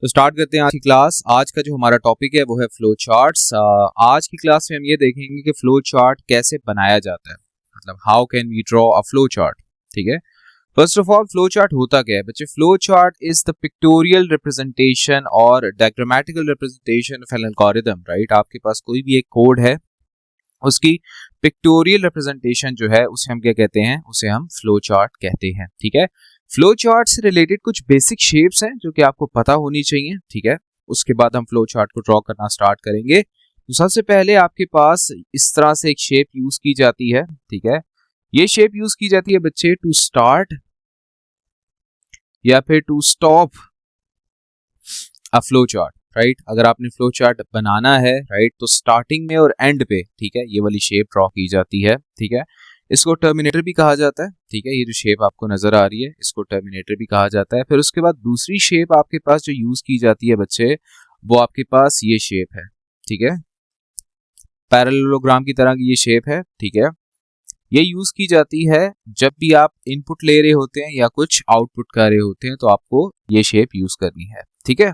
तो स्टार्ट करते हैं आज की क्लास। आज का जो हमारा टॉपिक है वो है फ्लो चार्ट्स। आज की क्लास में हम ये देखेंगे कि फ्लो चार्ट कैसे बनाया जाता है, मतलब how can we draw a flow chart. ठीक है, first of all flow chart होता क्या है बच्चे? Flow chart is the pictorial representation और diagrammatical representation of an algorithm. Right, आपके पास कोई भी एक कोड है, उसकी पिक्टोरियल रिप्रेजेंटेशन जो है उसे हम क्या कहते हैं? उसे हम फ्लो चार्ट कहते हैं। ठीक है, फ्लो चार्ट से रिलेटेड कुछ बेसिक शेप्स हैं जो कि आपको पता होनी चाहिए। ठीक है, उसके बाद हम फ्लो चार्ट को ड्रॉ करना स्टार्ट करेंगे। तो सबसे पहले आपके पास इस तरह से एक शेप यूज की जाती है। ठीक है, ये शेप यूज की जाती है बच्चे टू स्टार्ट या फिर to stop a flow chart. Right, अगर आपने फ्लो चार्ट बनाना है राइट, तो स्टार्टिंग में और एंड पे ठीक है ये वाली शेप ड्रॉ की जाती है। ठीक है, इसको टर्मिनेटर भी कहा जाता है। ठीक है, ये जो शेप आपको नजर आ रही है इसको टर्मिनेटर भी कहा जाता है। फिर उसके बाद दूसरी शेप आपके पास जो यूज की जाती है बच्चे, वो आपके पास ये शेप है। ठीक है, पैरेललोग्राम की तरह की ये शेप है। ठीक है, ये यूज की जाती है जब भी आप इनपुट ले रहे होते हैं या कुछ आउटपुट कर रहे होते हैं, तो आपको ये शेप यूज करनी है। ठीक है,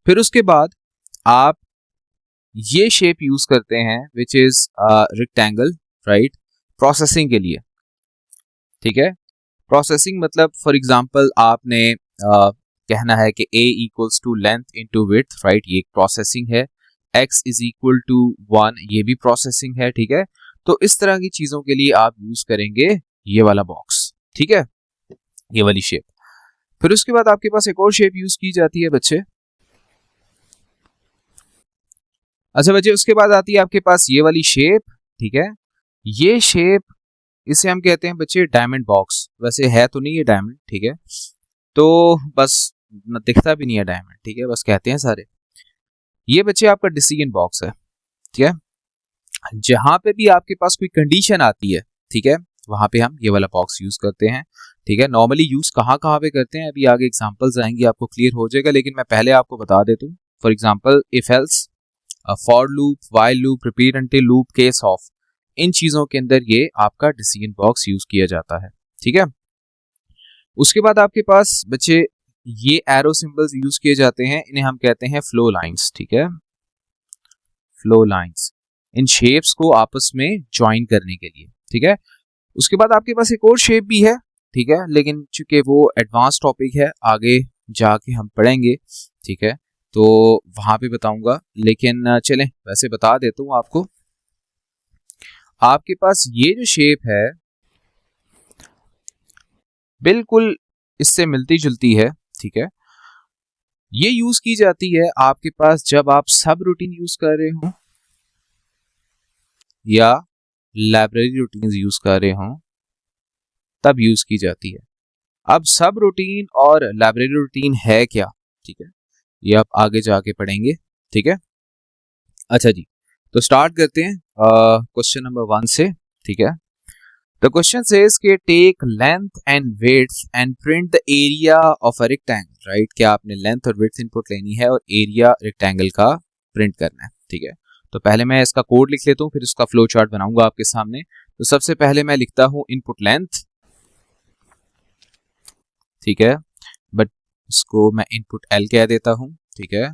फिर उसके बाद आप ये शेप यूज करते हैं which is rectangle. Right, processing के लिए। ठीक है, प्रोसेसिंग मतलब फॉर एग्जांपल आपने कहना है कि a equals to length into width. Right, ये एक प्रोसेसिंग है। x इज इक्वल टू 1, ये भी प्रोसेसिंग है। ठीक है, तो इस तरह की चीजों के लिए आप यूज करेंगे ये वाला बॉक्स। ठीक है, ये वाली शेप। फिर उसके बाद आपके पास एक और शेप यूज की जाती है बच्चे। अच्छा बच्चे, उसके बाद आती है आपके पास ये वाली शेप। ठीक है, ये शेप इसे हम कहते हैं बच्चे डायमंड बॉक्स। वैसे है तो नहीं ये डायमंड, ठीक है, तो बस दिखता भी नहीं है डायमंड। ठीक है, बस कहते हैं सारे। ये बच्चे आपका डिसीजन बॉक्स है। ठीक है, जहां पे भी आपके पास कोई कंडीशन आती है, ठीक है, वहां पे हम ये वाला बॉक्स यूज करते हैं। ठीक है, नॉर्मली यूज कहाँ कहाँ पे करते हैं अभी आगे एग्जांपल्स आएंगे, आपको क्लियर हो जाएगा, लेकिन मैं पहले आपको बता देता हूँ। For example if else, for loop, while loop, repeat until loop, case of, इन चीजों के अंदर ये आपका डिसीजन बॉक्स यूज किया जाता है। ठीक है, उसके बाद आपके पास बच्चे ये एरो सिंबल्स यूज किए जाते हैं, इन्हें हम कहते हैं फ्लो लाइंस। ठीक है, फ्लो लाइंस, इन शेप्स को आपस में ज्वाइन करने के लिए। ठीक है, उसके बाद आपके पास एक और शेप भी है। ठीक है, लेकिन चूंकि वो एडवांस टॉपिक है, आगे जाके हम पढ़ेंगे। ठीक है, तो वहां पे बताऊंगा, लेकिन चलें वैसे बता देता हूं आपको। आपके पास ये जो शेप है बिल्कुल इससे मिलती जुलती है। ठीक है, ये यूज की जाती है आपके पास जब आप सब रूटीन यूज कर रहे हो या लाइब्रेरी रूटीन यूज कर रहे हो, तब यूज की जाती है। अब सब रूटीन और लाइब्रेरी रूटीन है क्या? ठीक है, ये आप आगे जाके पढ़ेंगे। ठीक है, अच्छा जी, तो स्टार्ट करते हैं क्वेश्चन नंबर 1 से। ठीक है, द क्वेश्चन सेज के take length and width and print the area of a rectangle. Right, क्या आपने लेंथ और विड्थ इनपुट लेनी है और एरिया रेक्टेंगल का प्रिंट करना है। ठीक है, तो पहले मैं इसका कोड लिख लेता हूँ, फिर इसका फ्लो चार्ट बनाऊंगा आपके सामने। तो सबसे पहले मैं लिखता हूँ इनपुट लेंथ। ठीक है, बट इसको मैं इनपुट एल कह देता हूँ। ठीक है,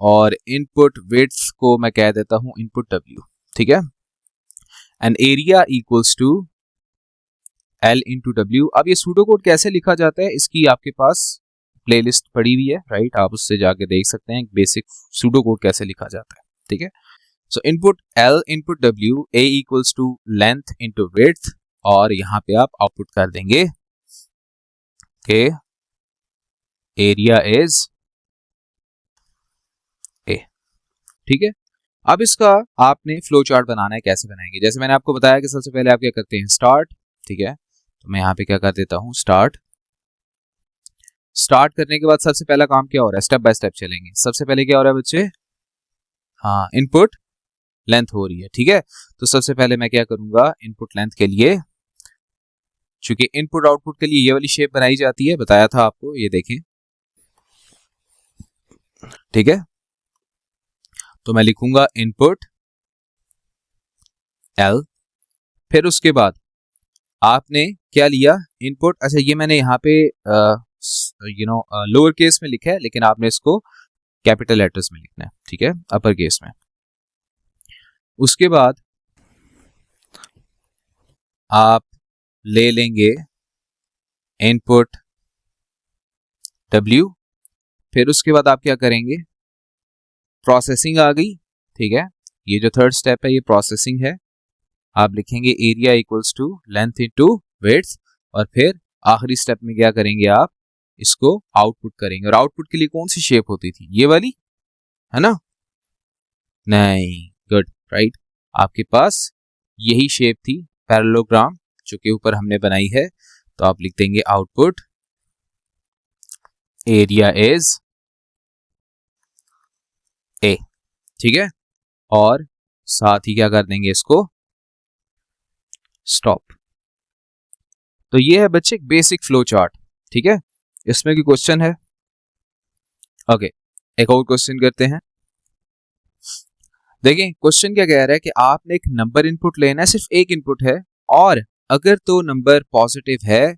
और इनपुट विड्थ को मैं कह देता हूँ इनपुट डब्ल्यू। ठीक है, and area equals to L into W. अब ये सूडो कोड कैसे लिखा जाता है, इसकी आपके पास प्लेलिस्ट पड़ी हुई है। राइट, आप उससे जाके देख सकते हैं बेसिक सूडो कोड कैसे लिखा जाता है। ठीक है, so input L input W, A equals to length into width, और यहाँ पे आप आउटपुट कर देंगे के एरिया इज ए। ठीक है, अब इसका आपने फ्लो चार्ट बनाना है। कैसे बनाएंगे? जैसे मैंने आपको बताया कि सबसे पहले आप क्या करते हैं, स्टार्ट। ठीक है, तो मैं यहाँ पे क्या कर देता हूँ, स्टार्ट। स्टार्ट करने के बाद सबसे पहला काम क्या हो रहा है, स्टेप बाय स्टेप चलेंगे। सबसे पहले क्या हो रहा है बच्चे? हाँ, इनपुट लेंथ हो रही है। ठीक है, तो सबसे पहले मैं क्या करूंगा, इनपुट लेंथ के लिए, चूंकि इनपुट आउटपुट के लिए ये वाली शेप बनाई जाती है, बताया था आपको, ये देखें। ठीक है, तो मैं लिखूंगा इनपुट एल। फिर उसके बाद आपने क्या लिया, इनपुट। अच्छा, ये मैंने यहाँ पे लोअर केस में लिखा है, लेकिन आपने इसको कैपिटल लेटर्स में लिखना है, ठीक है, अपर केस में। उसके बाद आप ले लेंगे इनपुट W, फिर उसके बाद आप क्या करेंगे, प्रोसेसिंग आ गई, ठीक है, ये जो थर्ड स्टेप है ये प्रोसेसिंग है। आप लिखेंगे area equals to length into width, और फिर आखिरी स्टेप में क्या करेंगे, आप इसको आउटपुट करेंगे। और आउटपुट के लिए कौन सी शेप होती थी, ये वाली, है ना? नहीं, गुड, राइट, आपके पास यही शेप थी, पैरेललोग्राम, जो कि ऊपर हमने बनाई है। तो आप लिख देंगे आउटपुट एरिया इज ए, ठीक है, और साथ ही क्या कर देंगे, इसको स्टॉप। तो ये है बच्चे बेसिक फ्लो चार्ट, ठीक है। इसमें कोई क्वेश्चन है? ओके, एक और क्वेश्चन करते हैं। देखिए क्वेश्चन क्या कह रहा है कि आपने एक नंबर इनपुट लेना है, सिर्फ एक इनपुट है, और अगर तो नंबर पॉजिटिव है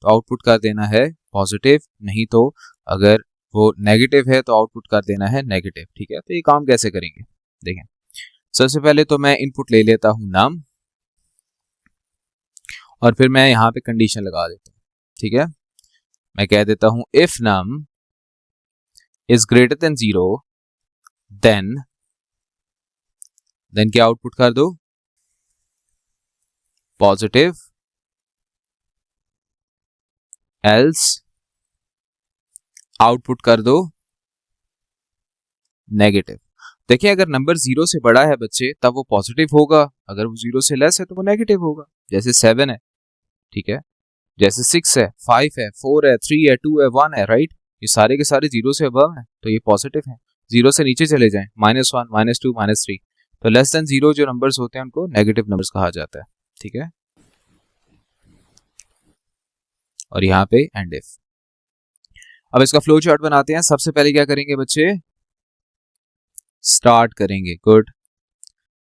तो आउटपुट कर देना है पॉजिटिव, नहीं तो अगर वो नेगेटिव है तो आउटपुट कर देना है नेगेटिव, ठीक है। तो ये काम कैसे करेंगे, देखें। सबसे पहले तो मैं इनपुट ले लेता हूं नम, और फिर मैं यहां पे कंडीशन लगा देता हूं, ठीक है। मैं कह देता हूं if num is greater than 0 then क्या आउटपुट कर दो, पॉजिटिव, एल्स आउटपुट कर दो नेगेटिव। देखिए अगर नंबर 0 से बड़ा है बच्चे तब वो पॉजिटिव होगा, अगर वो 0 से लेस है तो वो नेगेटिव होगा। जैसे 7 है, ठीक है, जैसे 6 है, 5 है, 4 है, 3 है, 2 है, 1 है, राइट, ये सारे के सारे 0 से अबव है तो ये पॉजिटिव है। 0 से नीचे चले जाएं, -1, -2, -3, तो लेस देन 0 जो नंबर्स होते हैं उनको नेगेटिव नंबर्स कहा जाता है, ठीक है। और यहाँ पे एंड इफ। अब इसका फ्लो चार्ट बनाते हैं। सबसे पहले क्या करेंगे बच्चे, स्टार्ट करेंगे, गुड।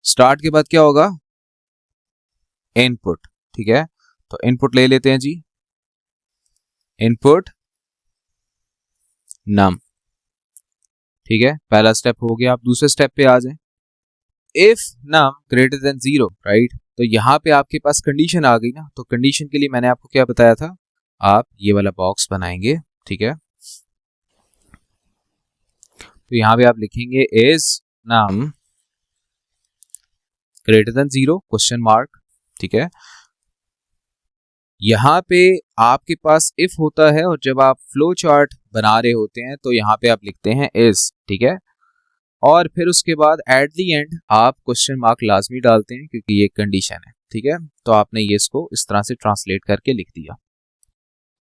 स्टार्ट के बाद क्या होगा, इनपुट, ठीक है। तो इनपुट ले लेते हैं जी, इनपुट नम, ठीक है, पहला स्टेप हो गया। आप दूसरे स्टेप पे आ जाएं, if num greater than 0, right. तो यहां पे आपके पास कंडीशन आ गई ना, तो कंडीशन के लिए मैंने आपको क्या बताया था, आप ये वाला बॉक्स बनाएंगे, ठीक है। तो यहां पे आप लिखेंगे is num greater than 0 question mark, ठीक है। यहां पे आपके पास इफ होता है, और जब आप फ्लो चार्ट बना रहे होते हैं तो यहां पे आप लिखते हैं इज, ठीक है। और फिर उसके बाद एट द एंड आप क्वेश्चन मार्क लाजमी डालते हैं क्योंकि ये कंडीशन है, ठीक है। तो आपने ये इसको इस तरह से ट्रांसलेट करके लिख दिया।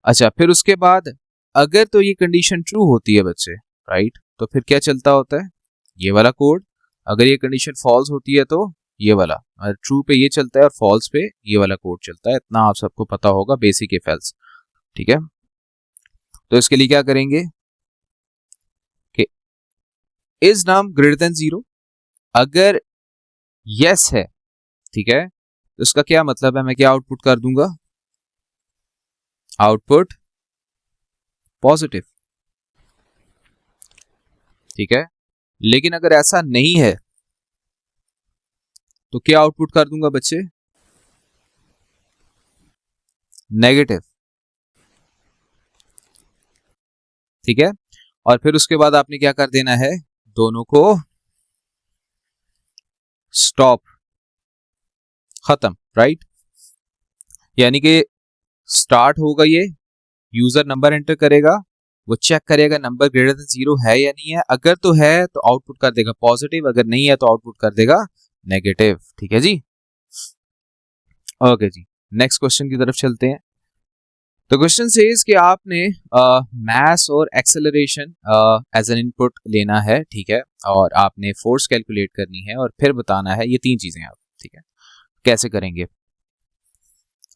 अच्छा, फिर उसके बाद अगर तो ये कंडीशन ट्रू होती है बच्चे, राइट, तो फिर क्या चलता होता है, ये वाला कोड। अगर ये कंडीशन फॉल्स होती है तो ये वाला, ट्रू पे ये चलता है और फॉल्स पे ये वाला कोड चलता है। इतना आप सबको पता होगा, बेसिक इफ एल्स, ठीक है। तो इसके लिए क्या करेंगे कि इज नम ग्रेटर देन 0, अगर यस है, ठीक है, तो इसका क्या मतलब है, मैं क्या आउटपुट कर दूंगा, आउटपुट पॉजिटिव, ठीक है। लेकिन अगर ऐसा नहीं है तो क्या आउटपुट कर दूंगा बच्चे, नेगेटिव, ठीक है। और फिर उसके बाद आपने क्या कर देना है, दोनों को स्टॉप, खत्म, राइट। यानी कि स्टार्ट होगा, ये यूजर नंबर एंटर करेगा, वो चेक करेगा नंबर ग्रेटर देन 0 है या नहीं है। अगर तो है तो आउटपुट कर देगा पॉजिटिव, अगर नहीं है तो आउटपुट कर देगा नेगेटिव, ठीक है जी। ओके जी, नेक्स्ट क्वेश्चन की तरफ चलते हैं। तो क्वेश्चन सेज कि आपने मास और एक्सेलरेशन एज एन इनपुट लेना है, ठीक है, और आपने फोर्स कैलकुलेट करनी है और फिर बताना है, ये तीन चीजें आप, ठीक है। कैसे करेंगे,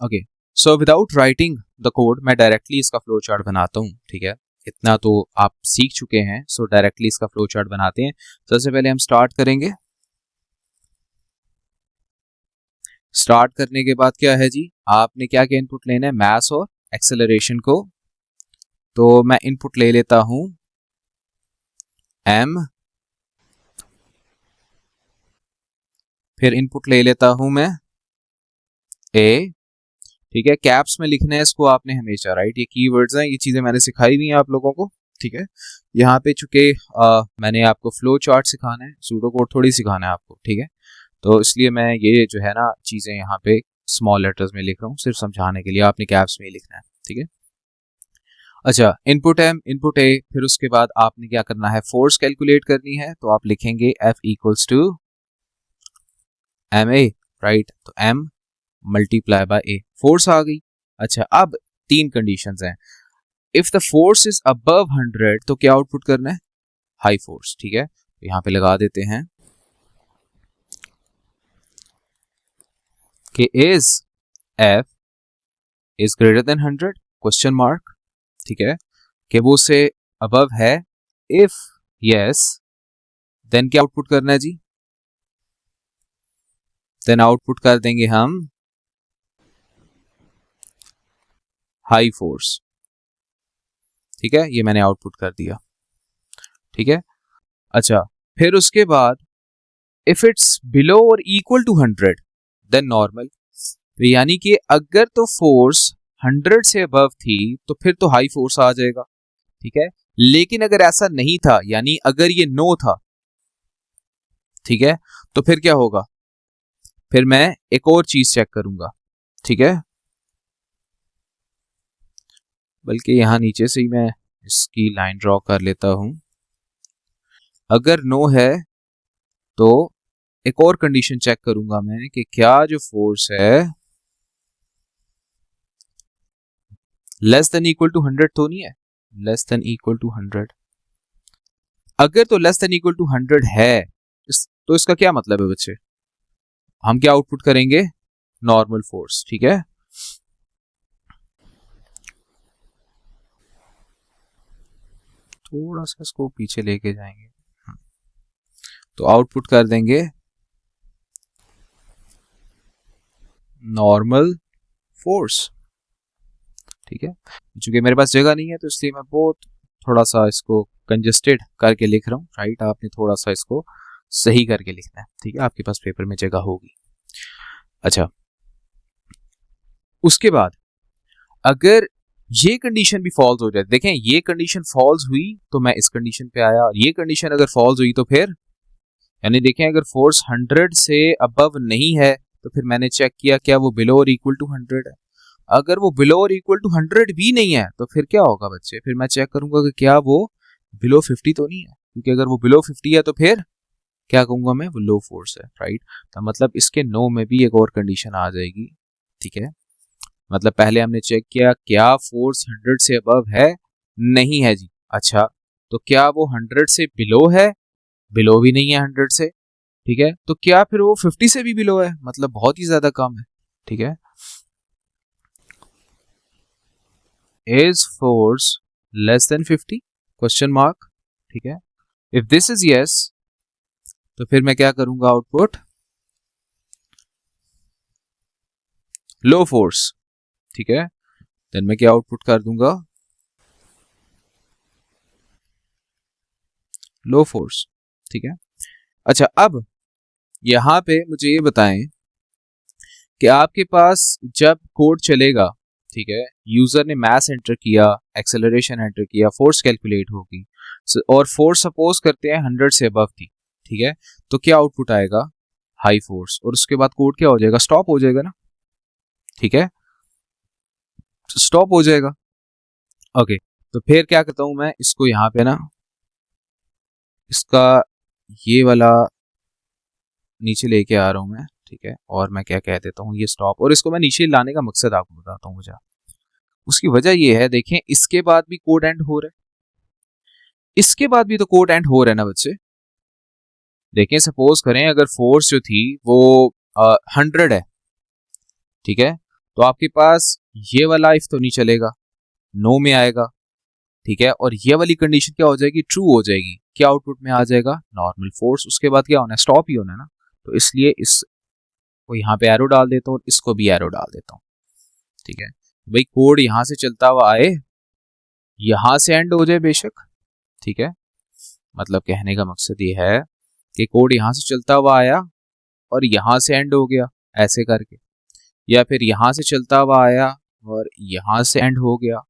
okay. So without writing the code मैं डायरेक्टली इसका फ्लो चार्ट बनाता हूँ, ठीक है। इतना तो आप सीख चुके हैं, सो डायरेक्टली इसका फ्लो चार्ट बनाते हैं। सबसे पहले हम स्टार्ट करेंगे। स्टार्ट करने के बाद क्या है जी, आपने क्या क्या इनपुट लेना है, मास और एक्सेलरेशन को तो मैं इनपुट ले लेता हूं m, फिर इनपुट ले लेता हूं मैं a। ठीक है, कैप्स में लिखना है इसको आपने हमेशा, राइट। ये कीवर्ड्स हैं, ये चीजें मैंने सिखाई हुई हैं आप लोगों को। ठीक है, यहाँ पे चूंकि मैंने आपको फ्लो चार्ट सिखाना है, सूडो कोड थोड़ी सिखाना है आपको। ठीक है, तो इसलिए मैं ये जो है ना चीजें यहाँ पे स्मॉल लेटर्स में लिख रहा हूँ, सिर्फ समझाने के लिए। आपने कैप्स में ही लिखना है। ठीक है, अच्छा, इनपुट m, इनपुट a, फिर उसके बाद आपने क्या करना है, फोर्स कैलकुलेट करनी है। तो आप लिखेंगे F equals to ma, right. तो m multiply by a, force आ गई। अच्छा, अब तीन कंडीशंस हैं। If the force is above 100 तो क्या आउटपुट करना है, हाई फोर्स। ठीक है, तो यहां पे लगा देते हैं कि is F is greater then 100 question mark. ठीक है, कि वो से अबव है। इफ यस देन क्या आउटपुट करना है जी, देन आउटपुट कर देंगे हम हाई फोर्स। ठीक है, ये मैंने आउटपुट कर दिया। ठीक है, अच्छा, फिर उसके बाद इफ इट्स बिलो और इक्वल टू 100 देन नॉर्मल। यानी कि अगर तो फोर्स 100 से अबव थी तो फिर तो हाई फोर्स आ जाएगा। ठीक है, लेकिन अगर ऐसा नहीं था, यानी अगर ये नो था, ठीक है, तो फिर क्या होगा, फिर मैं एक और चीज चेक करूंगा। ठीक है, बल्कि यहां नीचे से ही मैं इसकी लाइन ड्रॉ कर लेता हूं। अगर नो है तो एक और कंडीशन चेक करूंगा मैं कि क्या जो फोर्स है लेस देन इक्वल टू 100 तो नहीं है, लेस देन इक्वल टू 100। अगर तो लेस देन इक्वल टू 100 है तो इसका क्या मतलब है बच्चे, हम क्या आउटपुट करेंगे, नॉर्मल फोर्स। ठीक है, थोड़ा सा इसको पीछे लेके जाएंगे, तो आउटपुट कर देंगे नॉर्मल फोर्स। ठीक है, चूंकि मेरे पास जगह नहीं है तो इसलिए मैं बहुत थोड़ा सा इसको कंजस्टेड करके लिख रहा हूँ, राइट। आपने थोड़ा सा इसको सही करके लिखना है। ठीक है, आपके पास पेपर में जगह होगी। अच्छा, उसके बाद अगर ये कंडीशन भी फॉल्स हो जाए, देखें ये कंडीशन फॉल्स हुई तो मैं इस कंडीशन पे आया, और ये कंडीशन अगर फॉल्स हुई तो फिर, यानी देखें अगर फोर्स 100 से अबव नहीं है तो फिर मैंने चेक किया क्या वो बिलो और इक्वल टू 100 है। अगर वो बिलो और इक्वल टू 100 भी नहीं है तो फिर क्या होगा बच्चे, फिर मैं चेक करूंगा कि क्या वो बिलो 50 तो नहीं है, क्योंकि अगर वो बिलो 50 है तो फिर क्या कहूंगा मैं, वो लो फोर्स है, राइट। तो मतलब इसके नो में भी एक और कंडीशन आ जाएगी। ठीक है, मतलब पहले हमने चेक किया क्या फोर्स 100 से अबव है, नहीं है जी। अच्छा, तो क्या वो 100 से बिलो है, बिलो भी नहीं है 100 से। ठीक है, तो क्या फिर वो 50 से भी बिलो है, मतलब बहुत ही ज्यादा कम है। ठीक है, is force less than 50 question mark. ठीक है, इफ दिस इज यस तो फिर मैं क्या करूंगा, आउटपुट लो फोर्स। ठीक है, देन मैं क्या आउटपुट कर दूंगा, लो फोर्स। ठीक है, अच्छा, अब यहां पे मुझे ये बताएं कि आपके पास जब कोड चलेगा, ठीक है, यूजर ने मास एंटर किया, एक्सेलरेशन एंटर किया, फोर्स कैलकुलेट होगी, और फोर्स सपोज करते हैं 100 से अबव थी। ठीक है, तो क्या आउटपुट आएगा, हाई फोर्स, और उसके बाद कोड क्या हो जाएगा, स्टॉप हो जाएगा ना। ठीक है, स्टॉप हो जाएगा। ओके, तो फिर क्या करता हूं मैं, इसको यहां पे ना, इसका ये वाला नीचे लेके आ रहा हूं मैं। ठीक है, और मैं क्या कह देता हूँ, ये स्टॉप, और इसको मैं नीचे लाने का मकसद आपको बताता हूँ मुझे। उसकी वजह ये है, देखें इसके बाद भी कोड एंड हो रहा है, इसके बाद भी तो कोड एंड हो रहा है ना बच्चे। देखें सपोज करें अगर फोर्स जो थी वो 100 है, ठीक है, तो आपके पास ये वाला इफ तो नहीं चलेगा, नो में आएगा। ठीक है, और ये वाली कंडीशन क्या हो जाएगी, ट्रू हो जाएगी। क्या आउटपुट में आ जाएगा, नॉर्मल फोर्स। उसके बाद क्या होना है, स्टॉप ही होना है ना। तो इसलिए इसको यहाँ पे एरो डाल देता हूँ, इसको भी एरो डाल देता हूँ। ठीक है, भाई कोड यहां से चलता हुआ आए, यहां से एंड हो जाए बेशक, ठीक है, मतलब कहने का मकसद ये है कि कोड यहां से चलता हुआ आया और यहां से एंड हो गया ऐसे करके, या फिर यहां से चलता हुआ आया और यहां से एंड हो गया,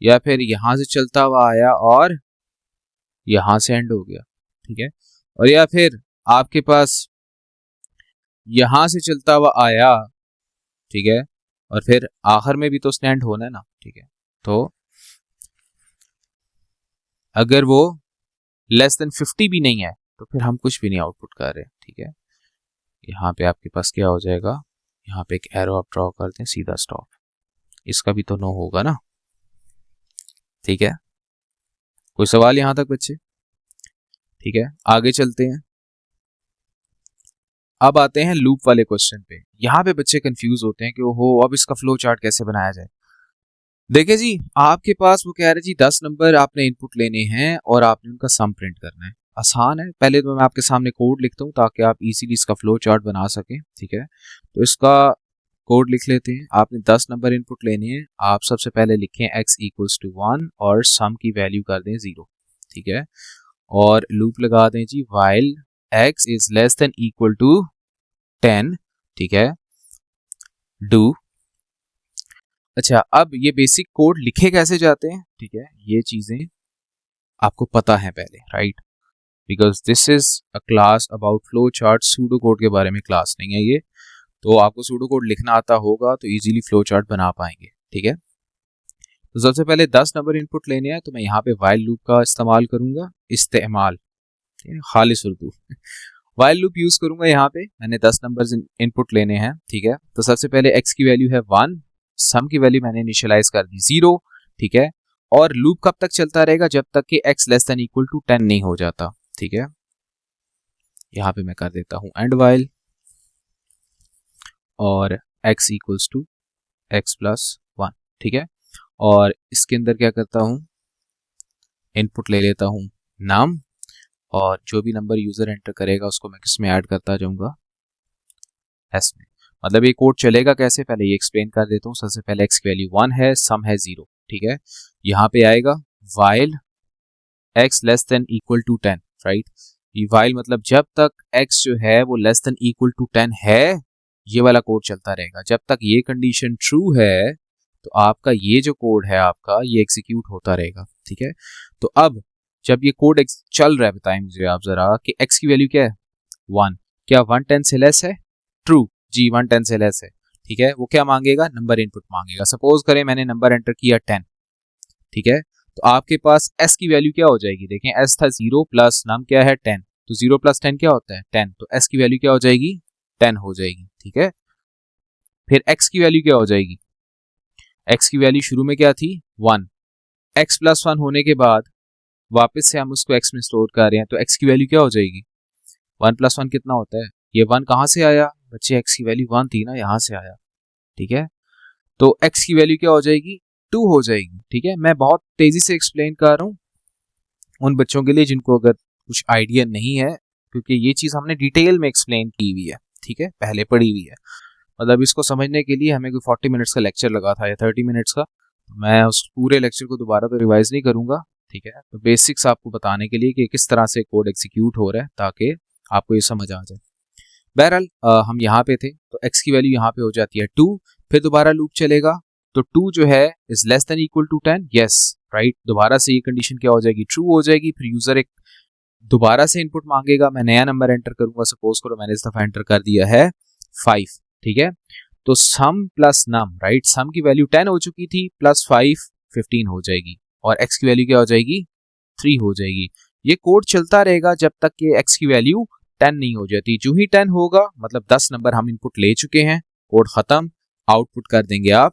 या फिर यहां से चलता हुआ आया और यहां से एंड हो गया, ठीक है, और या फिर आपके पास यहां से चलता हुआ आया, ठीक है, और फिर आखिर में भी तो उसने एंड होना है ना, ठीक है, तो अगर वो लेस देन 50 भी नहीं है तो फिर हम कुछ भी नहीं आउटपुट कर रहे, ठीक है। यहाँ पे आपके पास क्या हो जाएगा, यहाँ पे एक एरो आप ड्रॉ कर दें, सीधा स्टॉप, इसका भी तो नो होगा ना, ठीक है। कोई सवाल यहां तक बच्चे? ठीक है, आगे चलते हैं। अब आते हैं लूप वाले क्वेश्चन पे। यहाँ पे बच्चे कंफ्यूज होते हैं कि ओहो अब इसका फ्लो चार्ट कैसे बनाया जाए। देखिए जी, आपके पास वो कह रहे जी 10 नंबर आपने इनपुट लेने हैं और आपने उनका सम प्रिंट करना है। आसान है, पहले तो मैं आपके सामने कोड लिखता हूँ ताकि आप इजीली इसका फ्लो चार्ट बना सकें, ठीक है। तो इसका कोड लिख लेते हैं। आपने 10 नंबर इनपुट लेने हैं। आप सबसे पहले लिखें x इक्वल्स टू 1 और सम की वैल्यू कर दें 0, ठीक है, और लूप लगा दें जी while x is less than equal to 10, ठीक है, डू। अच्छा, अब ये बेसिक कोड लिखे कैसे जाते हैं, ठीक है, ये चीजें आपको पता है पहले, right, because this is a class about flow chart. Pseudo code के बारे में क्लास नहीं है ये, तो आपको सूडो कोड लिखना आता होगा तो इजीली फ्लो चार्ट बना पाएंगे, ठीक है। तो सबसे पहले 10 नंबर इनपुट लेने हैं, तो मैं यहाँ पे वाइल लूप का इस्तेमाल करूंगा, इस्तेमाल खालिस उर्दू वाइल लूप यूज करूंगा। यहाँ पे मैंने 10 नंबर इनपुट लेने हैं, ठीक है। तो सबसे पहले x की वैल्यू है 1, सम की वैल्यू मैंने इनिशियलाइज कर दी 0, ठीक है, और लूप कब तक चलता रहेगा, जब तक कि x less than equal to 10 नहीं हो जाता, ठीक है। यहाँ पे मैं कर देता हूं एंड वाइल और x equals to x plus 1, ठीक है, और इसके अंदर क्या करता हूं, इनपुट ले लेता हूं नाम, और जो भी नंबर यूजर एंटर करेगा उसको मैं किस में ऐड करता जाऊंगा, एस में। मतलब ये कोड चलेगा कैसे, पहले ये एक्सप्लेन कर देता हूँ। सबसे पहले x की वैल्यू 1 है, सम है 0, ठीक है, यहाँ पे आएगा while x less than equal to 10, right. ये while मतलब जब तक x जो है वो लेस देन इक्वल टू 10 है, ये वाला कोड चलता रहेगा। जब तक ये कंडीशन ट्रू है तो आपका ये जो कोड है आपका ये एग्जीक्यूट होता रहेगा, ठीक है। तो अब जब ये कोड चल रहा है, बताएं मुझे आप जरा कि x की वैल्यू क्या है 1, क्या 1 10 से लेस है, ट्रू जी 1 10 से लेस है, ठीक है। वो क्या मांगेगा, नंबर इनपुट मांगेगा। सपोज करें मैंने नंबर एंटर किया 10, ठीक है, तो आपके पास s की वैल्यू क्या हो जाएगी, देखें s था 0 प्लस नम क्या है 10, तो 0 प्लस 10 क्या होता है 10, तो s की वैल्यू क्या हो जाएगी 10 हो जाएगी, ठीक है। फिर x की वैल्यू क्या हो जाएगी, x की वैल्यू शुरू में क्या थी 1, x प्लस 1 होने के बाद वापस से हम उसको x में स्टोर कर रहे हैं, तो x की वैल्यू क्या हो जाएगी 1 प्लस 1 कितना होता है, ये 1 कहां से आया बच्चे, x की वैल्यू 1 थी ना, यहां से आया, ठीक है। तो x की वैल्यू क्या हो जाएगी 2 हो जाएगी, ठीक है। मैं बहुत तेजी से एक्सप्लेन कर रहा हूं उन बच्चों के लिए जिनको अगर कुछ आइडिया नहीं है, क्योंकि ये चीज हमने डिटेल में एक्सप्लेन की हुई है, ठीक है, पहले पढ़ी हुई है। मतलब इसको समझने के लिए हमें कोई 40 मिनट्स का लेक्चर लगा था या 30 मिनट्स का, मैं उस पूरे लेक्चर को दोबारा तो रिवाइज नहीं करूंगा, ठीक है। तो बेसिक्स आपको बताने के लिए कि किस तरह से कोड एग्जीक्यूट हो रहा है ताकि आपको ये समझ आ जाए। बहरहाल हम यहाँ पे थे, तो x की वैल्यू यहाँ पे हो जाती है 2, फिर दोबारा लूप चलेगा, तो 2 जो है is less than equal to 10, yes, right. दोबारा से ये कंडीशन क्या हो जाएगी, ट्रू हो जाएगी। फिर यूजर एक दोबारा से इनपुट मांगेगा, मैं नया नंबर एंटर करूंगा, सपोज करो मैंने इस दफा एंटर कर दिया है 5, ठीक है। तो सम प्लस नम, राइट, सम की वैल्यू 10 हो चुकी थी, प्लस 5 15 हो जाएगी, और x की वैल्यू क्या हो जाएगी 3 हो जाएगी। ये कोड चलता रहेगा जब तक कि x की वैल्यू 10 नहीं हो जाती। जो ही 10 होगा मतलब 10 नंबर हम इनपुट ले चुके हैं, कोड खत्म, आउटपुट कर देंगे आप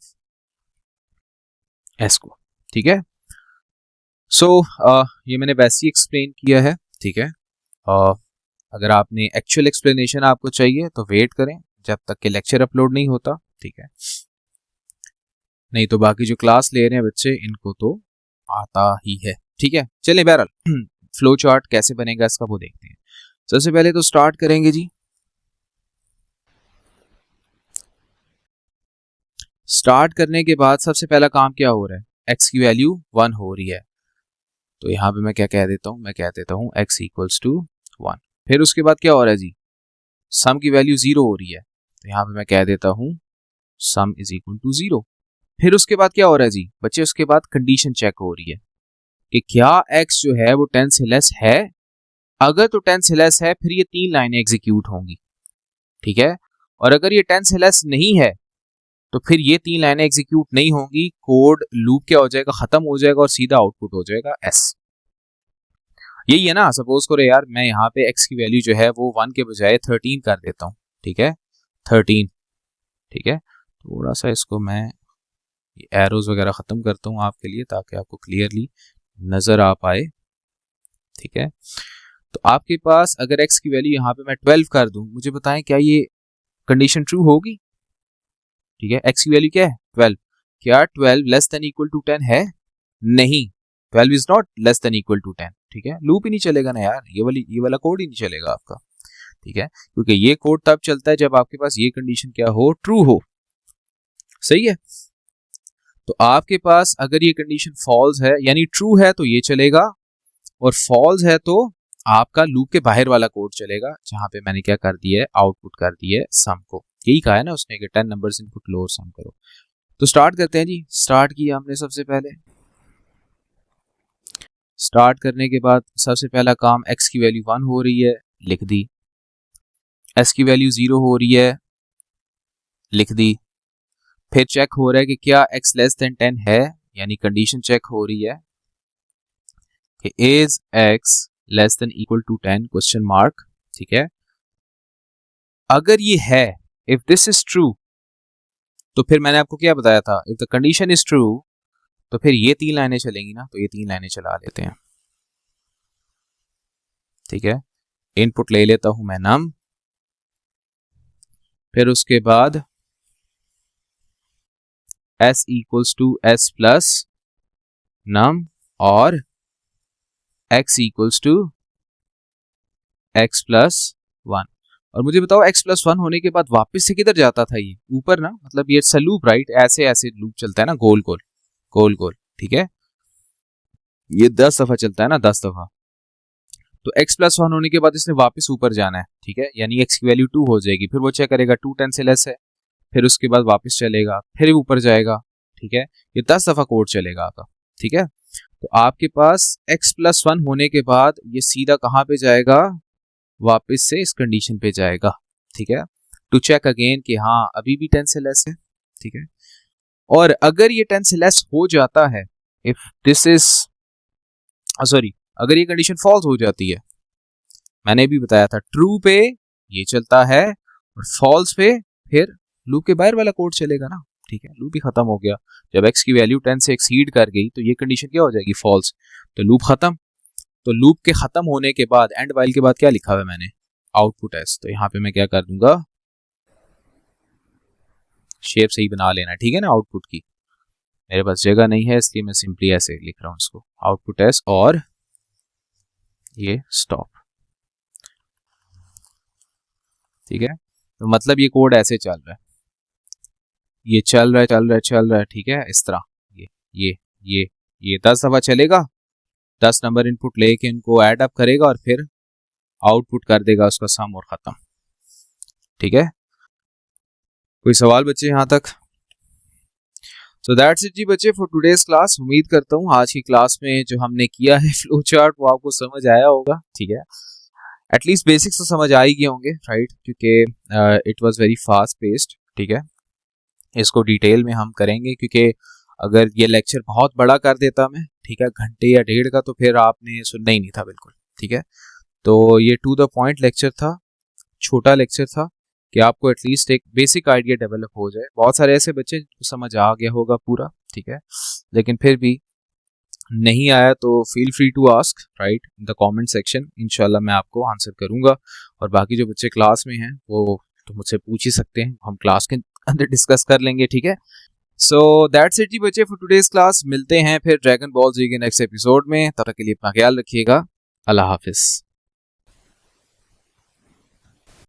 s को, ठीक है। सो ये मैंने वैसे ही एक्सप्लेन किया है, ठीक है। अगर आपने एक्चुअल एक्सप्लेनेशन आपको चाहिए तो वेट करें जब तक कि लेक्चर अपलोड नहीं होता, ठीक है, नहीं तो बाकी जो क्लास ले रहे हैं बच्चे इनको तो आता ही है, ठीक है। चलिए बहरहाल फ्लो चार्ट कैसे बनेगा इसका वो देखते हैं। सबसे पहले तो स्टार्ट करेंगे जी, स्टार्ट करने के बाद सबसे पहला काम क्या हो रहा है, x की वैल्यू 1 हो रही है, तो यहाँ पे मैं क्या कह देता हूँ, मैं कह देता हूँ x इक्वल्स टू 1। फिर उसके बाद क्या हो रहा है जी, सम की वैल्यू 0 हो रही है, तो यहाँ पे मैं कह देता हूँ सम इज इक्वल टू 0। फिर उसके बाद क्या हो रहा है जी बच्चे, उसके बाद कंडीशन चेक हो रही है कि क्या x जो है वो 10 से लेस है। अगर तो 10 से लेस है फिर ये 3 लाइनें एग्जीक्यूट होंगी, ठीक है। और अगर ये 10 से लेस नहीं है तो फिर ये 3 लाइनें एग्जीक्यूट नहीं होंगी, कोड लूप क्या हो जाएगा, खत्म हो जाएगा और सीधा आउटपुट हो जाएगा s। यही है ना। सपोज करो यार मैं यहाँ पे x की वैल्यू जो है वो 1 के बजाय 13 कर देता हूँ, ठीक है, 13, ठीक है। थोड़ा सा इसको मैं एरोज वगैरह खत्म करता हूँ आपके लिए ताकि आपको क्लियरली नजर आ पाए, ठीक है। तो आपके पास अगर x की वैल्यू यहाँ पे मैं 12 कर दूं, मुझे बताएं क्या ये कंडीशन ट्रू होगी, ठीक है। x की वैल्यू क्या है 12, क्या 12 लेस देन इक्वल टू 10 है, नहीं, 12 is not less than equal to 10, ठीक है। लूप ही नहीं चलेगा ना यार, ये वाला कोड ही नहीं चलेगा आपका, ठीक है, क्योंकि ये कोड तब चलता है जब आपके पास ये कंडीशन क्या हो, ट्रू हो, सही है। तो आपके पास अगर ये कंडीशन फॉल्स है यानी ट्रू है तो ये चलेगा, और फॉल्स है तो आपका लूप के बाहर वाला कोड चलेगा, जहां पे मैंने क्या कर दिया है, आउटपुट कर दिया है सम को। यही कहा है ना उसने कि 10 नंबर्स इनपुट लो और सम करो। तो स्टार्ट करते हैं जी। स्टार्ट किया हमने, सबसे पहले स्टार्ट करने के बाद सबसे पहला काम, x की वैल्यू 1 हो रही है, लिख दी, s की वैल्यू 0 हो रही है, लिख दी। फिर चेक हो रहा है कि क्या x लेस देन 10 है, यानी कंडीशन चेक हो रही है कि is x less than equal to 10 question mark, ठीक है। अगर ये है, इफ दिस इज ट्रू, तो फिर मैंने आपको क्या बताया था, if the condition is true, तो फिर ये 3 लाइनें चलेंगी ना, तो ये 3 लाइनें चला लेते हैं, ठीक है। इनपुट ले लेता हूं मैं num, फिर उसके बाद s equals to s plus num और x equals to x plus 1। और मुझे बताओ x प्लस 1 होने के बाद वापस से किधर जाता था, ये ऊपर ना, मतलब ये इट्स अ लूप राइट, ऐसे ऐसे लूप चलता है ना, गोल गोल गोल गोल, ठीक है। ये 10 दफा चलता है ना, 10 दफा। तो x प्लस 1 होने के बाद इसने वापस ऊपर जाना है, ठीक है, यानी x की वैल्यू 2 हो जाएगी। फिर वो चेक करेगा 2 10 से लेस है, फिर उसके बाद वापस चलेगा, फिर ऊपर जाएगा, ठीक है। ये 10 दफा कोड चलेगा आपका, ठीक है। तो आपके पास x प्लस 1 होने के बाद ये सीधा कहाँ पे जाएगा, वापस से इस कंडीशन पे जाएगा, ठीक है, टू चेक अगेन कि हाँ अभी भी 10 से लेस है, ठीक है। और अगर ये 10 से लेस हो जाता है, इफ दिस इज सॉरी, अगर ये कंडीशन फॉल्स हो जाती है, मैंने भी बताया था ट्रू पे ये चलता है और फॉल्स पे फिर लूप के बाहर वाला कोड चलेगा ना, ठीक है। लूप ही खत्म हो गया, जब x की वैल्यू 10 से एक्सीड कर गई तो ये कंडीशन क्या हो जाएगी, फॉल्स, तो लूप खत्म। तो लूप के खत्म होने के बाद एंड वाइल के बाद क्या लिखा हुआ है मैंने, आउटपुट s। तो यहाँ पे मैं क्या कर दूंगा, शेप सही बना लेना, ठीक है ना, आउटपुट की। मेरे पास जगह नहीं है इसलिए मैं सिंपली ऐसे लिख रहा हूँ इसको, आउटपुट s और ये स्टॉप, ठीक है। तो मतलब ये कोड ऐसे चल रहा है, ये चल रहा है चल रहा है चल रहा है, ठीक है, इस तरह ये ये ये 10 दफा चलेगा, 10 नंबर इनपुट लेके इनको ऐड अप करेगा और फिर आउटपुट कर देगा उसका सम और खत्म, ठीक है। कोई सवाल बच्चे यहाँ तक? सो दैट्स इट जी बच्चे फॉर टुडेज क्लास। उम्मीद करता हूँ आज की क्लास में जो हमने किया है फ्लो चार्ट वो आपको समझ आया होगा, ठीक है। एटलीस्ट बेसिक्स तो समझ आ ही गए होंगे, राइट, क्योंकि it was very fast paced, ठीक है। इसको डिटेल में हम करेंगे क्योंकि अगर ये लेक्चर बहुत बड़ा कर देता मैं, ठीक है, घंटे या 1.5 का, तो फिर आपने सुनना ही नहीं था बिल्कुल, ठीक है। तो ये टू द पॉइंट लेक्चर था, छोटा लेक्चर था कि आपको एटलीस्ट एक बेसिक आइडिया डेवलप हो जाए। बहुत सारे ऐसे बच्चे जो समझ आ गया होगा पूरा, ठीक है, लेकिन फिर भी नहीं आया तो feel free to ask right in the comment section, इंशाल्लाह मैं आपको आंसर करूंगा। और बाकी जो बच्चे क्लास में हैं वो तो मुझसे पूछ ही सकते हैं, हम क्लास के अंदर डिस्कस कर लेंगे, ठीक है। सो दैट्स इट जी बच्चे फॉर टुडेज क्लास। मिलते हैं फिर ड्रैगन बॉल जी के नेक्स्ट एपिसोड में, तब तक के लिए अपना ख्याल रखिएगा। अल्लाह हाफिज।